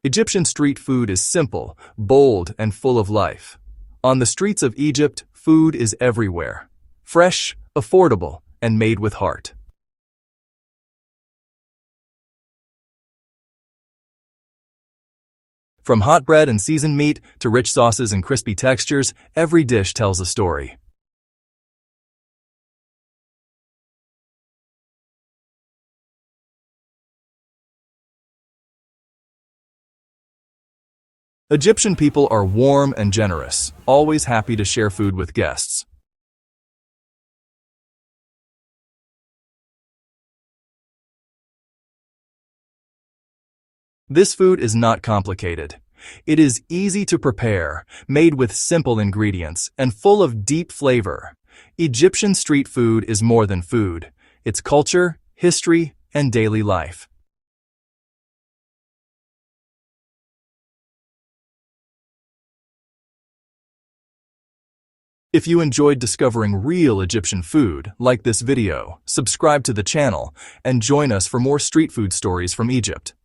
Egyptian street food is simple, bold, and full of life. On the streets of Egypt, food is everywhere. Fresh, affordable, and made with heart. From hot bread and seasoned meat to rich sauces and crispy textures, every dish tells a story. Egyptian people are warm and generous, always happy to share food with guests. This food is not complicated. It is easy to prepare, made with simple ingredients, and full of deep flavor. Egyptian street food is more than food. It's culture, history, and daily life. If you enjoyed discovering real Egyptian food, like this video, subscribe to the channel, and join us for more street food stories from Egypt.